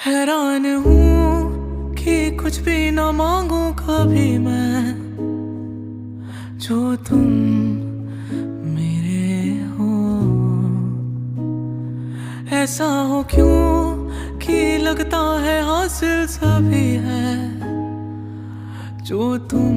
हैरान हूँ कि कुछ भी ना मांगू कभी मैं, जो तुम मेरे हो। ऐसा हो क्यों कि लगता है हासिल सभी है, जो तुम